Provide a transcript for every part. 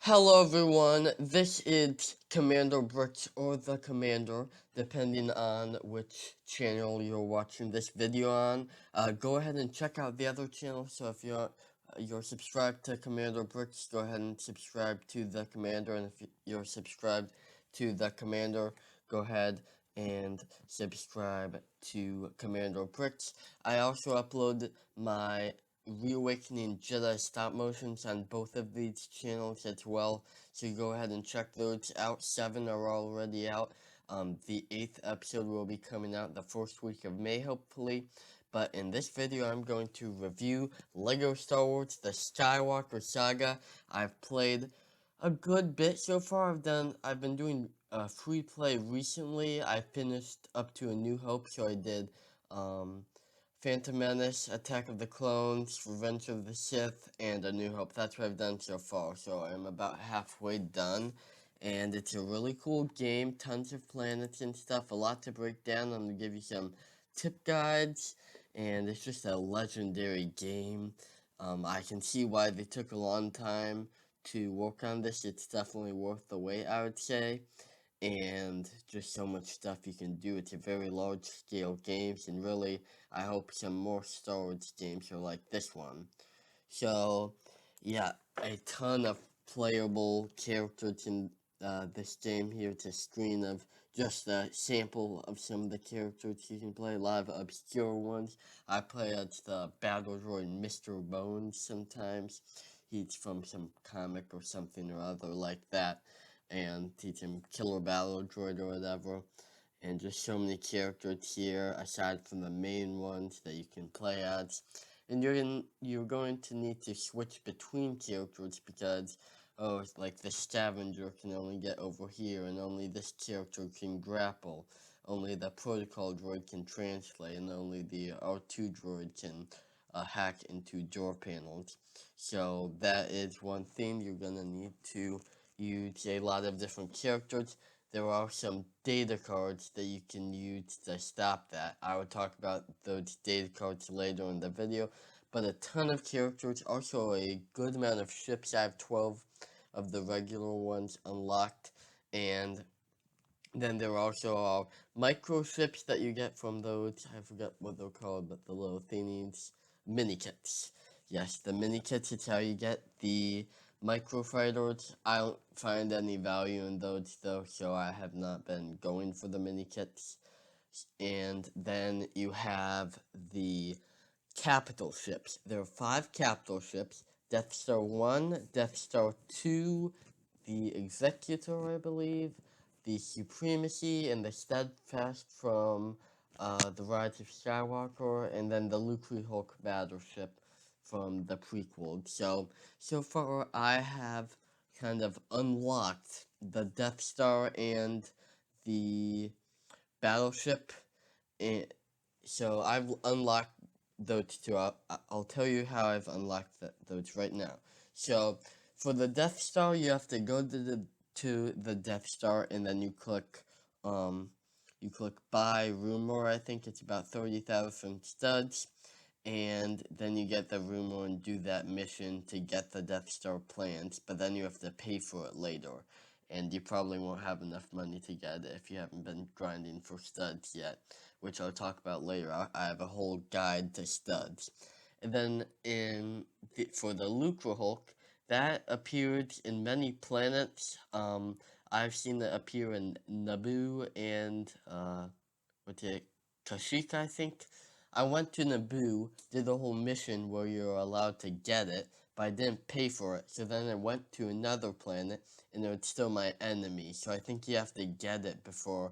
Hello everyone, this is Commander Bricks or the Commander, depending on which channel you're watching this video on. Go ahead and check out the other channel, so if you're subscribed to Commander Bricks, go ahead and subscribe to the Commander, and if you're subscribed to the Commander, go ahead and subscribe to Commander Bricks. I also upload my Reawakening Jedi stop motions on both of these channels as well, so go ahead and check those out. 7 are already out. The 8th episode will be coming out the first week of May, hopefully. But in this video, I'm going to review LEGO Star Wars The Skywalker Saga. I've played a good bit so far. I've been doing free play recently. I finished up to A New Hope, so I did Phantom Menace, Attack of the Clones, Revenge of the Sith, and A New Hope. That's what I've done so far, so I'm about halfway done. And it's a really cool game, tons of planets and stuff, a lot to break down. I'm going to give you some tip guides, and it's just a legendary game. I can see why they took a long time to work on this. It's definitely worth the wait, I would say, and just so much stuff you can do. It's a very large scale games, and really I hope some more Star Wars games are like this one. So yeah, a ton of playable characters in this game. Here it's a screen of just a sample of some of the characters you can play. A lot of obscure ones. I play as the battle droid Mr. Bones sometimes. He's from some comic or something or other like that, and teach him Killer Battle Droid or whatever. And just so many characters here, aside from the main ones that you can play as. And you're going to need to switch between characters because, oh, like the scavenger can only get over here, and only this character can grapple. Only the protocol droid can translate, and only the R2 droid can hack into door panels. So that is one thing. You're gonna need to use a lot of different characters. There are some data cards that you can use to stop that. I will talk about those data cards later in the video, but a ton of characters, also a good amount of ships. I have 12 of the regular ones unlocked, and then there also are micro ships that you get from those, I forget what they're called, but the little thingies, mini kits. Yes, the mini kits is how you get the micro fighters. I don't find any value in those though, so I have not been going for the mini kits. And then you have the capital ships. There are 5 capital ships: Death Star 1, Death Star 2, the Executor, I believe, the Supremacy, and the Steadfast from The Rise of Skywalker, and then the Lucree Hulk battleship from the prequel. So far I have kind of unlocked the Death Star and the battleship, and so I've unlocked those two. I'll tell you how I've unlocked those right now. So for the Death Star, you have to go to the Death Star, and then you click buy rumor. I think it's about 30,000 studs, and then you get the rumor and do that mission to get the Death Star plans. But then you have to pay for it later, and you probably won't have enough money to get it if you haven't been grinding for studs yet, which I'll talk about later. I have a whole guide to studs. And then for the Lucre Hulk, that appeared in many planets. I've seen it appear in Naboo and what's it, Kashyyyk, I think. I went to Naboo, did a whole mission where you're allowed to get it, but I didn't pay for it. So then I went to another planet, and it was still my enemy. So I think you have to get it before,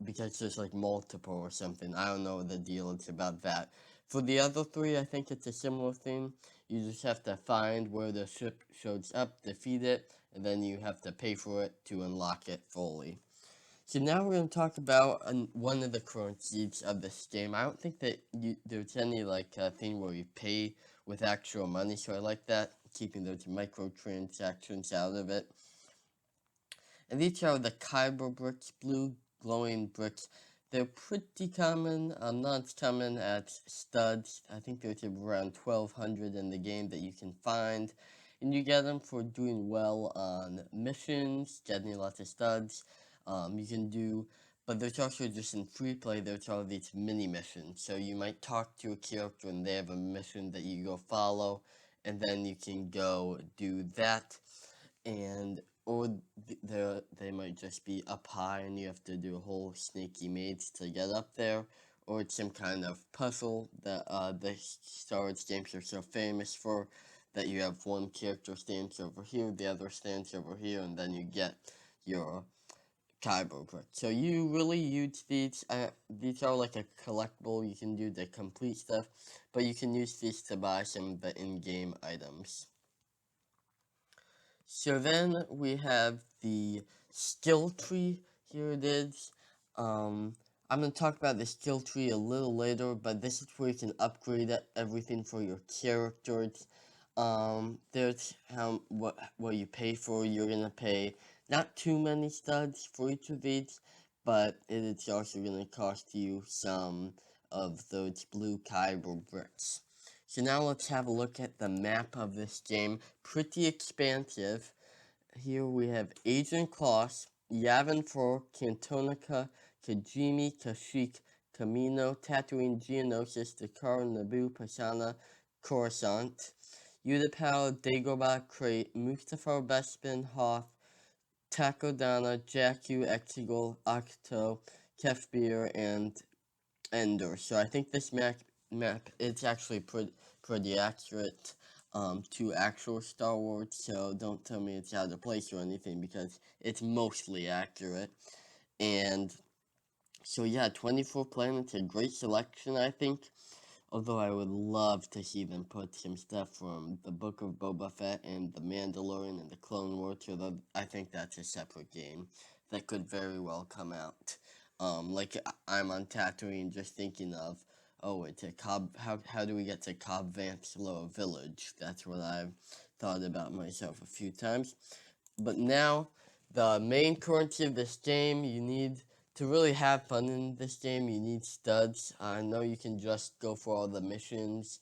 because there's like multiple or something. I don't know what the deal is about that. For the other 3, I think it's a similar thing. You just have to find where the ship shows up, defeat it, and then you have to pay for it to unlock it fully. So now we're going to talk about one of the currencies of this game. I don't think that there's any like thing where you pay with actual money, so I like that, keeping those microtransactions out of it. And these are the Kyber bricks, blue glowing bricks. They're pretty common, not as common as studs. I think there's around 1,200 in the game that you can find. and you get them for doing well on missions, getting lots of studs. You can do, but there's also just in free play, there's all these mini missions. So you might talk to a character and they have a mission that you go follow, and then you can go do that, and or they might just be up high and you have to do a whole sneaky maze to get up there, or it's some kind of puzzle that the Star Wars games are so famous for, that you have one character stands over here, the other stands over here, and then you get your Kyber brick. So you really use these. These are like a collectible you can do to complete stuff, but you can use these to buy some of the in-game items. So then we have the skill tree. Here it is. I'm going to talk about the skill tree a little later, but this is where you can upgrade everything for your characters. There's what you pay for. You're going to pay not too many studs for each of these, but it is also going to cost you some of those blue Kyber bricks. So now let's have a look at the map of this game. Pretty expansive. Here we have Agent Kloss, Yavin 4, Cantonica, Kajimi, Kashyyyk, Camino, Tatooine, Geonosis, Dakar, Naboo, Pasana, Coruscant, Utapau, Dagobah, Crate, Mustafar, Bespin, Hoth, Takodana, Jakku, Exegol, Octo, Kefbir, and Endor. So I think this map is actually pretty accurate to actual Star Wars. So don't tell me it's out of place or anything, because it's mostly accurate. And so yeah, 24 planets, a great selection, I think. Although I would love to see them put some stuff from the Book of Boba Fett and the Mandalorian and the Clone Wars, although I think that's a separate game that could very well come out. Like I'm on Tatooine just thinking of, oh, it's a Cobb. How do we get to Cobb Vancelow Village? That's what I've thought about myself a few times. But now, the main currency of this game, you need to really have fun in this game. You need studs. I know you can just go for all the missions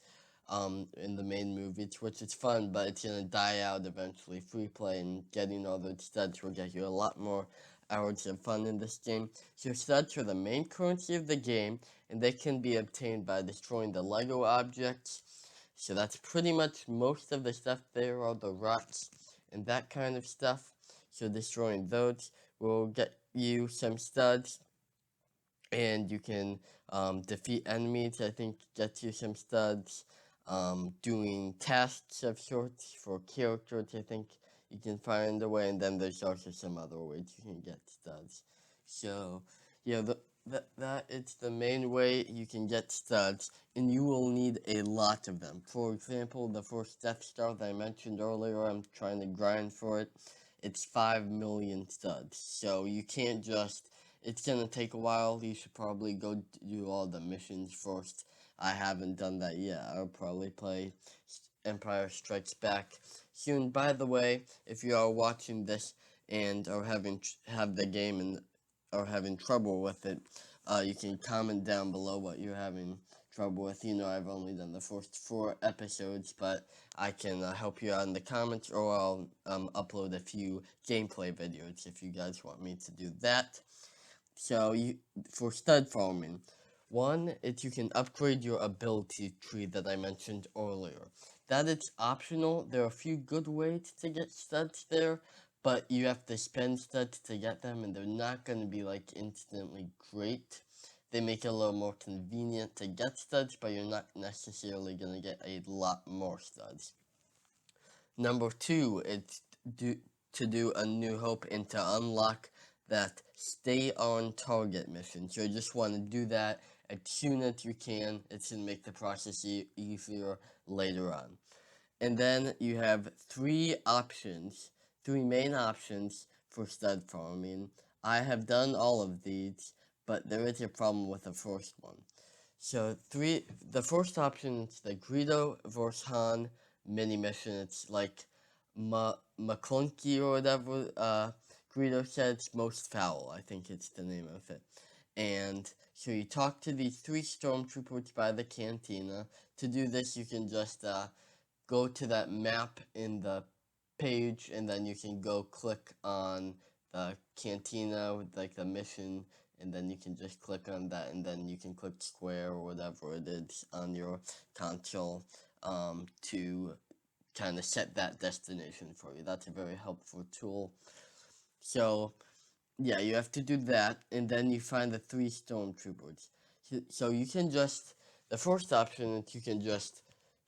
in the main movies, which is fun, but it's gonna die out eventually. Free play and getting all those studs will get you a lot more hours of fun in this game. So studs are the main currency of the game, and they can be obtained by destroying the Lego objects. So that's pretty much most of the stuff there, all the rocks and that kind of stuff. So destroying those will get you some studs, and you can defeat enemies. I think gets you some studs. Doing tasks of sorts for characters, I think you can find a way, and then there's also some other ways you can get studs. So yeah, that it's the main way you can get studs, and you will need a lot of them. For example, the first Death Star that I mentioned earlier, I'm trying to grind for it. It's 5 million studs, so you can't just. It's gonna take a while. You should probably go do all the missions first. I haven't done that yet. I'll probably play Empire Strikes Back soon. By the way, if you are watching this and are have the game and are having trouble with it, you can comment down below what you're having trouble with. You know, I've only done the first 4 episodes, but I can help you out in the comments, or I'll upload a few gameplay videos if you guys want me to do that. So for stud farming, one is you can upgrade your ability tree that I mentioned earlier. That is optional. There are a few good ways to get studs there, but you have to spend studs to get them, and they're not going to be like instantly great. They make it a little more convenient to get studs, but you're not necessarily going to get a lot more studs. Number 2 is to do a New Hope and to unlock that stay on target mission. So you just want to do that as soon as you can. It's going to make the process easier later on. And then you have 3 main options for stud farming. I have done all of these, but there is a problem with the first one. So the first option is the Greedo vs. Han mini mission. It's like McClunky or whatever Greedo said. It's most foul, I think it's the name of it. And so you talk to these 3 stormtroopers by the cantina. To do this, you can just go to that map in the page, and then you can go click on the cantina with like the mission, and then you can just click on that, and then you can click square or whatever it is on your console to kind of set that destination for you. That's a very helpful tool. So yeah, you have to do that, and then you find the 3 stormtroopers. So you can just, the first option is you can just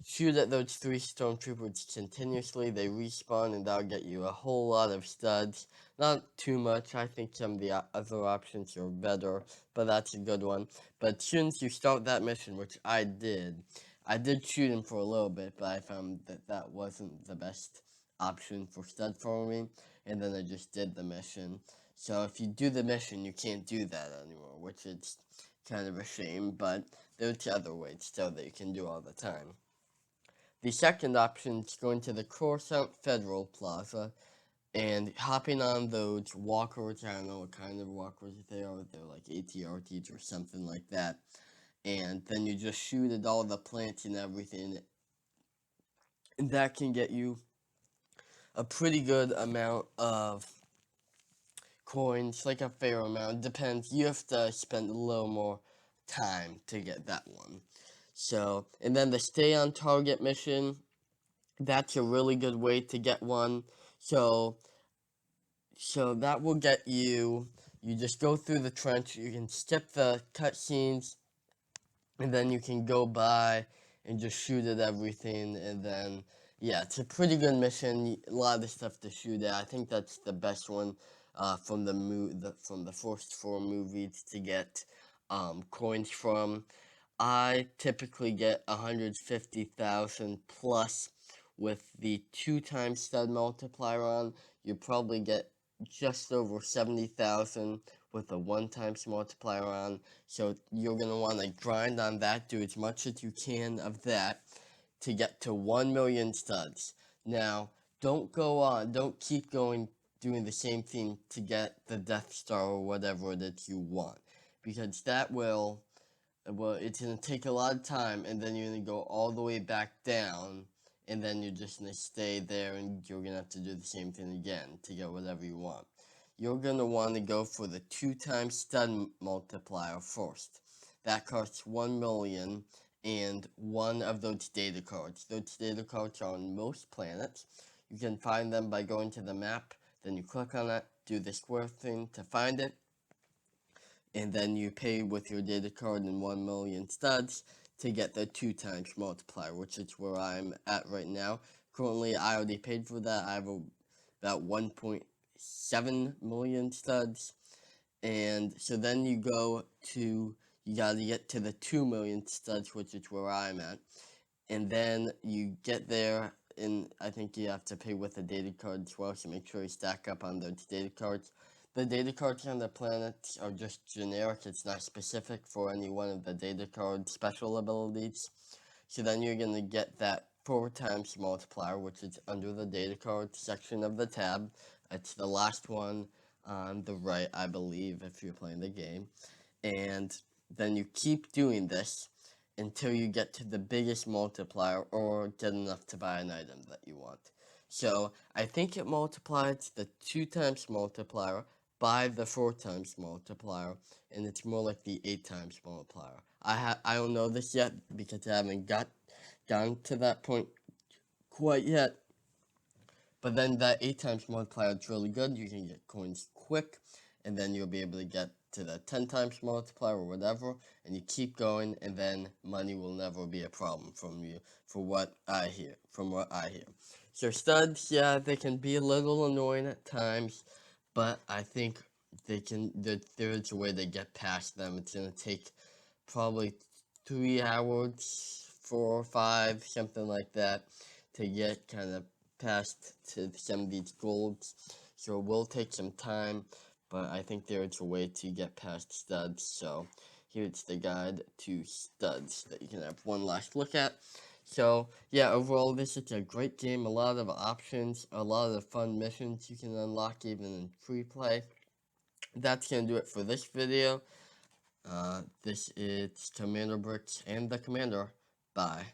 shoot at those 3 stormtroopers continuously. They respawn, and that'll get you a whole lot of studs. Not too much. I think some of the other options are better, but that's a good one. But as soon as you start that mission, which I did shoot him for a little bit, but I found that that wasn't the best option for stud farming, and then I just did the mission. So if you do the mission, you can't do that anymore, which is kind of a shame, but there's other ways still that you can do all the time. The second option is going to the Coruscant Federal Plaza and hopping on those walkers. I don't know what kind of walkers they are. They're like ATRTs or something like that. And then you just shoot at all the plants and everything. And that can get you a pretty good amount of coins, like a fair amount. Depends. You have to spend a little more time to get that one. So, and then the stay on target mission, that's a really good way to get one. So that will get you, you just go through the trench, you can skip the cutscenes, and then you can go by and just shoot at everything, and then yeah, it's a pretty good mission. A lot of stuff to shoot at. I think that's the best one from the first 4 movies to get coins from. I typically get 150,000 plus with the 2 times stud multiplier on. You probably get just over 70,000 with a 1 times multiplier on. So you're going to want to grind on that, do as much as you can of that to get to 1 million studs. Now, don't keep going doing the same thing to get the Death Star or whatever it is you want, because that will, well, it's going to take a lot of time, and then you're going to go all the way back down, and then you're just going to stay there, and you're going to have to do the same thing again to get whatever you want. You're going to want to go for the 2 times stud multiplier first. That costs 1 million, and one of those data cards. Those data cards are on most planets. You can find them by going to the map, then you click on it, do the square thing to find it, and then you pay with your data card and 1 million studs to get the 2 times multiplier, which is where I'm at right now. Currently, I already paid for that. I have about 1.7 million studs, and so then you gotta get to the 2 million studs, which is where I'm at, and then you get there, and I think you have to pay with a data card as well, so make sure you stack up on those data cards. The data cards on the planets are just generic. It's not specific for any one of the data card special abilities. So then you're going to get that 4 times multiplier, which is under the data card section of the tab. It's the last one on the right, I believe, if you're playing the game. And then you keep doing this until you get to the biggest multiplier or get enough to buy an item that you want. So I think it multiplies the 2 times multiplier by the 4 times multiplier, and it's more like the 8 times multiplier. I don't know this yet because I haven't gotten to that point quite yet. But then that 8 times multiplier is really good. You can get coins quick, and then you'll be able to get to the 10 times multiplier or whatever, and you keep going, and then money will never be a problem from you, from what I hear. So studs, yeah, they can be a little annoying at times, but I think there is a way to get past them. It's going to take probably 3 hours, 4 or 5, something like that, to get kind of past to some of these golds. So it will take some time, but I think there is a way to get past studs. So here's the guide to studs that you can have one last look at. So yeah, overall this is a great game. A lot of options, a lot of fun missions you can unlock even in free play. That's gonna do it for this video. This is Commander Bricks and the Commander. Bye.